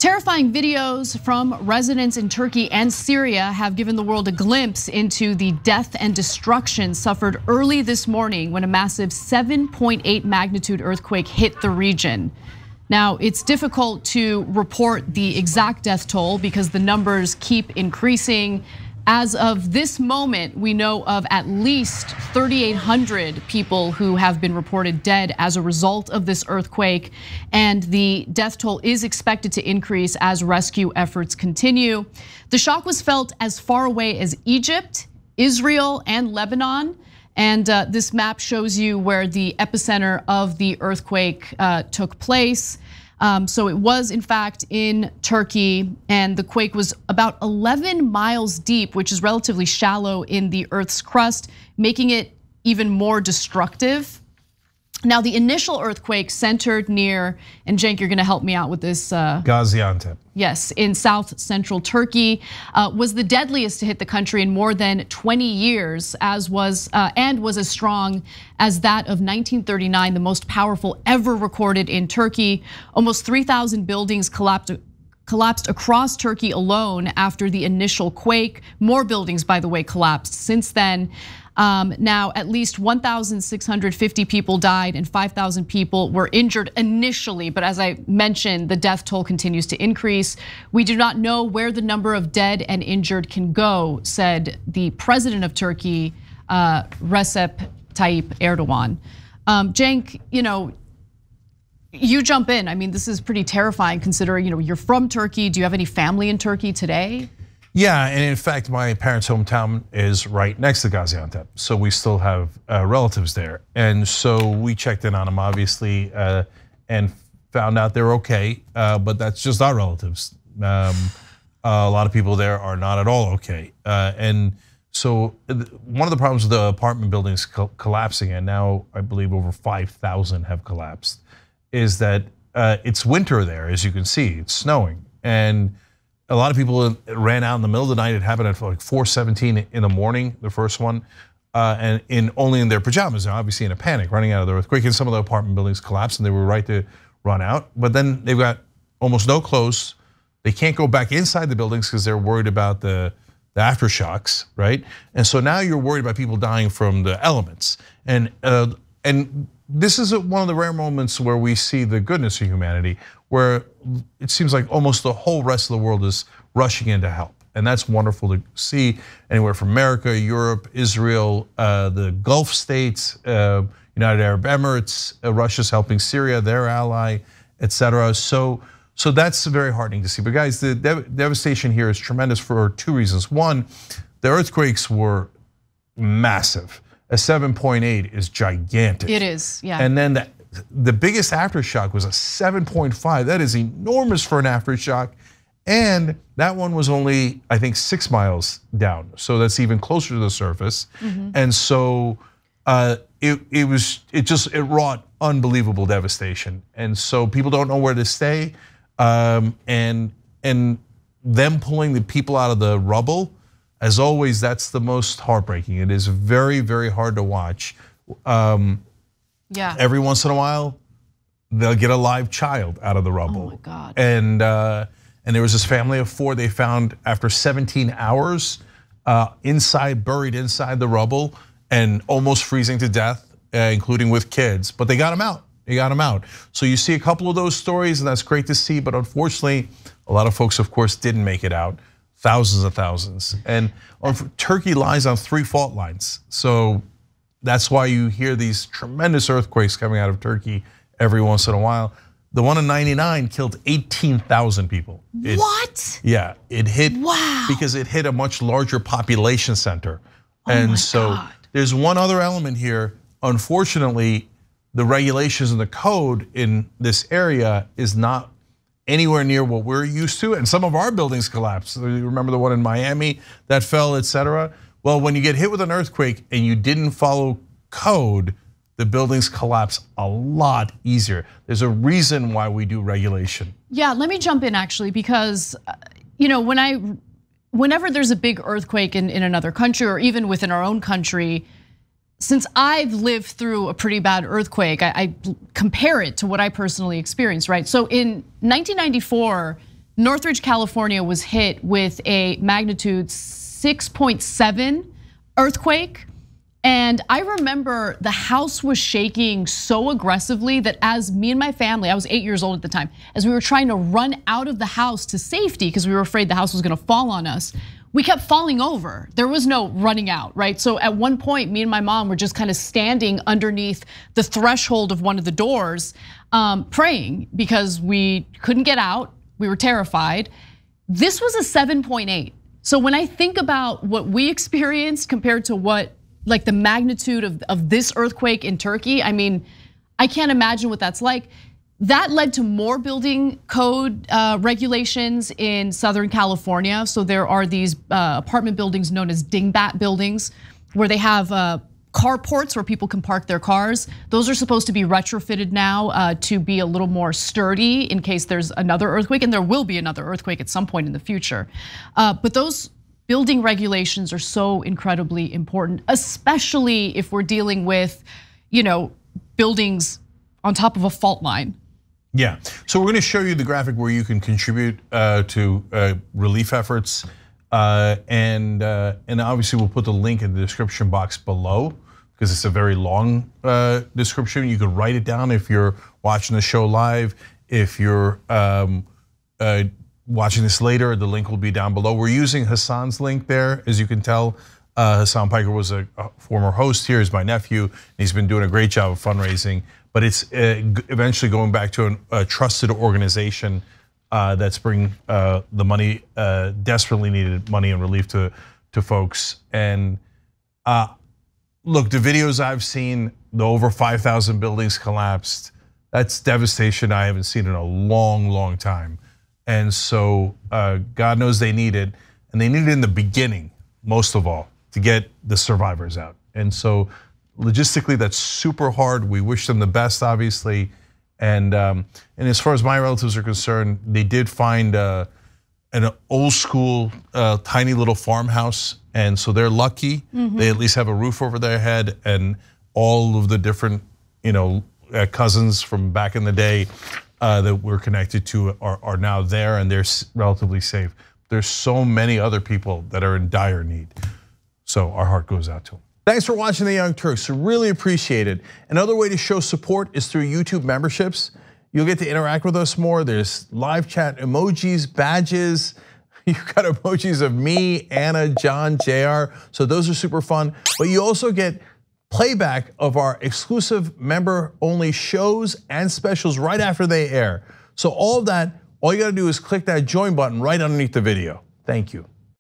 Terrifying videos from residents in Turkey and Syria have given the world a glimpse into the death and destruction suffered early this morning when a massive 7.8 magnitude earthquake hit the region. Now, it's difficult to report the exact death toll because the numbers keep increasing. As of this moment, we know of at least 3,800 people who have been reported dead as a result of this earthquake, and the death toll is expected to increase as rescue efforts continue. The shock was felt as far away as Egypt, Israel, and Lebanon. And this map shows you where the epicenter of the earthquake took place. So it was in fact in Turkey, and the quake was about 11 miles deep, which is relatively shallow in the Earth's crust, making it even more destructive. Now, the initial earthquake centered near, and Cenk, you're gonna help me out with this. Gaziantep. Yes, in south central Turkey, was the deadliest to hit the country in more than 20 years, and was as strong as that of 1939, the most powerful ever recorded in Turkey. Almost 3,000 buildings collapsed across Turkey alone after the initial quake. More buildings, by the way, collapsed since then. Now, at least 1,650 people died and 5,000 people were injured initially. But as I mentioned, the death toll continues to increase. We do not know where the number of dead and injured can go, said the president of Turkey, Recep Tayyip Erdogan. Cenk, you jump in. I mean, this is pretty terrifying considering you're from Turkey. Do you have any family in Turkey today? Yeah, and in fact, my parents' hometown is right next to Gaziantep, so we still have relatives there. And so we checked in on them, obviously, and found out they're okay, but that's just our relatives. A lot of people there are not at all okay. And so one of the problems with the apartment buildings collapsing, and now I believe over 5,000 have collapsed, is that it's winter there, as you can see, it's snowing. And a lot of people ran out in the middle of the night. It happened at like 4:17 in the morning, the first one, and only in their pajamas. They're obviously in a panic, running out of the earthquake. And some of the apartment buildings collapsed, and they were right to run out. But then they've got almost no clothes. They can't go back inside the buildings because they're worried about the aftershocks, right? And so now you're worried about people dying from the elements. And this is one of the rare moments where we see the goodness of humanity, where it seems like almost the whole rest of the world is rushing in to help. And that's wonderful to see, anywhere from America, Europe, Israel, the Gulf states, United Arab Emirates, Russia's helping Syria, their ally, etc. So that's very heartening to see. But guys, the devastation here is tremendous for two reasons. One, the earthquakes were massive. A 7.8 is gigantic. It is, yeah. And then the biggest aftershock was a 7.5. That is enormous for an aftershock. And that one was only, I think, 6 miles down. So that's even closer to the surface. And so it wrought unbelievable devastation. And so people don't know where to stay. And them pulling the people out of the rubble, as always, that's the most heartbreaking. It is very, very hard to watch. Yeah. Every once in a while, they'll get a live child out of the rubble. Oh my God. And there was this family of 4 they found after 17 hours buried inside the rubble and almost freezing to death, including with kids. But they got them out. They got them out. So you see a couple of those stories, and that's great to see. But unfortunately, a lot of folks, of course, didn't make it out. Thousands of thousands. And Turkey lies on 3 fault lines. So that's why you hear these tremendous earthquakes coming out of Turkey every once in a while. The one in '99 killed 18,000 people. What? Yeah, it hit. Wow. Because it hit a much larger population center. And so there's one other element here. Unfortunately, the regulations and the code in this area is not anywhere near what we're used to, and some of our buildings collapsed. You remember the one in Miami that fell, etc. Well, when you get hit with an earthquake and you didn't follow code, the buildings collapse a lot easier. There's a reason why we do regulation. Yeah, let me jump in actually, because whenever there's a big earthquake in another country or even within our own country, since I've lived through a pretty bad earthquake, I compare it to what I personally experienced, right? So in 1994, Northridge, California was hit with a magnitude 6.7 earthquake. And I remember the house was shaking so aggressively that as me and my family, I was 8 years old at the time, as we were trying to run out of the house to safety because we were afraid the house was gonna fall on us, we kept falling over. There was no running out, right? So at one point, me and my mom were just kind of standing underneath the threshold of one of the doors, praying because we couldn't get out, we were terrified. This was a 7.8. So when I think about what we experienced compared to what, like the magnitude of this earthquake in Turkey, I mean, I can't imagine what that's like. That led to more building code regulations in Southern California. So there are these apartment buildings known as dingbat buildings, where they have carports where people can park their cars. Those are supposed to be retrofitted now to be a little more sturdy in case there's another earthquake, and there will be another earthquake at some point in the future. But those building regulations are so incredibly important, especially if we're dealing with, buildings on top of a fault line. Yeah, so we're gonna show you the graphic where you can contribute to relief efforts. And obviously we'll put the link in the description box below because it's a very long description. You could write it down if you're watching the show live. If you're watching this later, the link will be down below. We're using Hassan's link there, as you can tell. Hassan Piker was a former host here, he's my nephew, and he's been doing a great job of fundraising. But it's eventually going back to a trusted organization that's bringing the money, desperately needed money and relief to folks. And look, the videos I've seen, the over 5,000 buildings collapsed, that's devastation I haven't seen in a long, long time. And so God knows they need it, and they need it in the beginning, most of all, to get the survivors out. And so logistically, that's super hard. We wish them the best, obviously. And as far as my relatives are concerned, they did find an old school, tiny little farmhouse, and so they're lucky. They at least have a roof over their head, and all of the different, cousins from back in the day that we're connected to are now there, and they're relatively safe. There's so many other people that are in dire need. So our heart goes out to them. Thanks for watching The Young Turks, really appreciate it. Another way to show support is through YouTube memberships. You'll get to interact with us more. There's live chat emojis, badges. You've got emojis of me, Anna, John, JR. So those are super fun. But you also get playback of our exclusive member-only shows and specials right after they air. So all of that, all you gotta do is click that join button right underneath the video. Thank you.